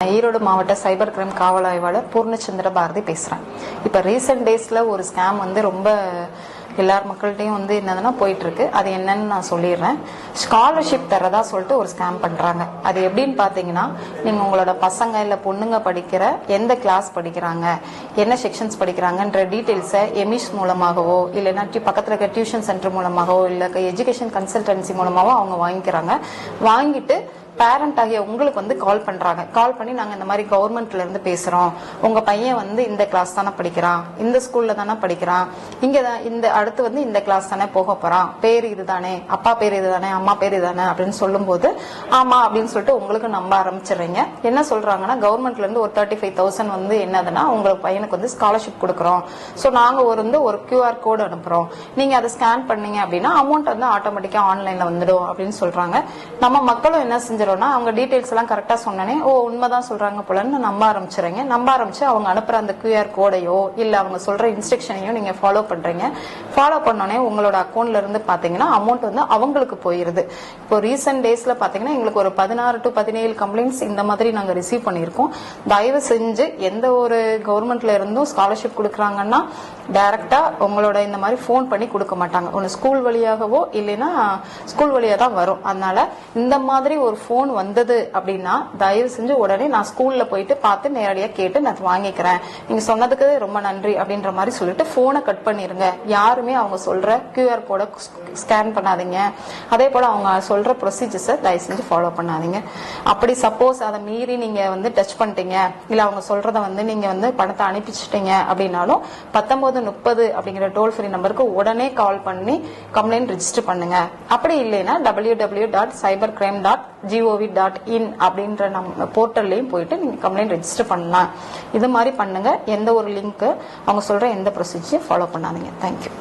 ஈரோடு மாவட்ட cyber crime காவல் ஆய்வாளர் பூர்ணச்சந்திர பாரதி பேசுறேன். இப்ப ரீசெண்ட் டேஸ்ல ஒரு ஸ்கேம் ரொம்ப எல்லார் மக்கள்கிட்டையும் என்னதுன்னா போயிட்டு இருக்கு. அது என்னன்னு நான் சொல்லிடுறேன். ஸ்காலர்ஷிப் தரதா சொல்லிட்டு ஒரு ஸ்கேம் பண்றாங்க. அது எப்படின்னு பாத்தீங்கன்னா, நீங்க உங்களோட பசங்க இல்ல பொண்ணுங்க படிக்கிற எந்த கிளாஸ் படிக்கிறாங்க, என்ன செக்ஷன்ஸ் படிக்கிறாங்கன்ற டீடைல்ஸை எமிஸ் மூலமாகவோ இல்லைன்னா பக்கத்துல இருக்க டியூஷன் சென்டர் மூலமாகவோ இல்ல எஜுகேஷன் கன்சல்டன்சி மூலமாகவோ அவங்க வாங்கிக்கிறாங்க. வாங்கிட்டு பேரண்ட் ஆகிய உங்களுக்கு கால் பண்றாங்க. கால் பண்ணி நாங்க இந்த மாதிரி கவர்மெண்ட்ல இருந்து பேசுறோம், உங்க பையன் இந்த கிளாஸ் தானே படிக்கிறான், இந்த ஸ்கூல்ல தானே படிக்கிறான், இங்கதான் இந்த அடுத்து இந்த கிளாஸ் தானே போக போறான், பேர் இதுதானே, அப்பா பேர் இதுதானே, அம்மா பேர் இதுதானே அப்படின்னு சொல்லும் போது ஆமா அப்படின்னு சொல்லிட்டு உங்களுக்கு நம்ப ஆரம்பிச்சிடுறீங்க. என்ன சொல்றாங்கன்னா, கவர்மெண்ட்ல இருந்து ஒரு 35,000 என்னதுன்னா உங்களுக்கு பையனுக்கு ஸ்காலர்ஷிப் கொடுக்குறோம், ஸோ நாங்க ஒரு QR கோடு அனுப்புறோம், நீங்க அதை ஸ்கேன் பண்ணீங்க அப்படின்னா அமௌண்ட் ஆட்டோமேட்டிக்கா ஆன்லைன்ல வந்துடும் அப்படின்னு சொல்றாங்க. நம்ம மக்களும் என்ன செஞ்சு அவங்க டீடைல்ஸ் எல்லாம் கரெக்டா சொன்னனே, ஓ உண்மைதான் சொல்றாங்க போலன்னு நம்ப ஆரம்பிச்சுறீங்க. நம்ப ஆரம்பிச்சு அவங்க அனுப்புற அந்த QR கோடையோ இல்ல அவங்க சொல்ற இன்ஸ்ட்ரக்ஷனையோ நீங்க ஃபாலோ பண்றீங்க. ஃபாலோ பண்ணோடனே உங்களோட அக்கௌண்ட்ல இருந்து பாத்தீங்கன்னா அமௌண்ட் அவங்களுக்கு போயிருது. இப்போ ரீசெண்ட் டேஸ்ல பாத்தீங்கன்னா எங்களுக்கு ஒரு 16 to 17 கம்ப்ளைண்ட்ஸ் இந்த மாதிரி நாங்க ரிசீவ் பண்ணிருக்கோம். தயவு செஞ்சு எந்த ஒரு கவர்மெண்ட்ல இருந்தும் ஸ்காலர்ஷிப் கொடுக்குறாங்கன்னா டைரக்டா உங்களோட இந்த மாதிரி போன் பண்ணி கொடுக்க மாட்டாங்க. ஒன்னு ஸ்கூல் வழியாகவோ இல்லைன்னா ஸ்கூல் வழியா தான் வரும். அதனால இந்த மாதிரி ஒரு போன் வந்தது அப்படின்னா தயவு செஞ்சு உடனே நான் ஸ்கூல்ல போயிட்டு பார்த்து நேரடியா கேட்டு நான் வாங்கிக்கிறேன், நீங்க சொன்னதுக்கு ரொம்ப நன்றி அப்படின்ற மாதிரி சொல்லிட்டு போனை கட் பண்ணிருங்க. யாருமே அவங்க சொல்ற QR கோட ஸ்கேன் பண்ணாதீங்க. அதே போல அவங்க சொல்ற ப்ரொசீஜர்ஸை தயவு செஞ்சு ஃபாலோ பண்ணாதீங்க. அப்படி சப்போஸ் அதை மீறி நீங்க டச் பண்ணிட்டீங்க இல்ல அவங்க சொல்றத நீங்க பணத்தை அனுப்பிச்சிட்டீங்க அப்படின்னாலும் 1930 அப்படிங்கிற டோல் ஃப்ரீ நம்பருக்கு உடனே கால் பண்ணி கம்ப்ளைண்ட் ரெஜிஸ்டர் பண்ணுங்க. அப்படி இல்லைன்னா www.cybercrime.gov.in அப்படின்ற நம்ம போர்ட்டல்லையும் போயிட்டு நீங்க கம்ப்ளைண்ட் ரெஜிஸ்டர் பண்ணலாம். இது மாதிரி பண்ணுங்க. எந்த ஒரு லிங்க் அவங்க சொல்ற எந்த ப்ரொசீஜர் ஃபாலோ பண்ணாதீங்க. தேங்க்யூ.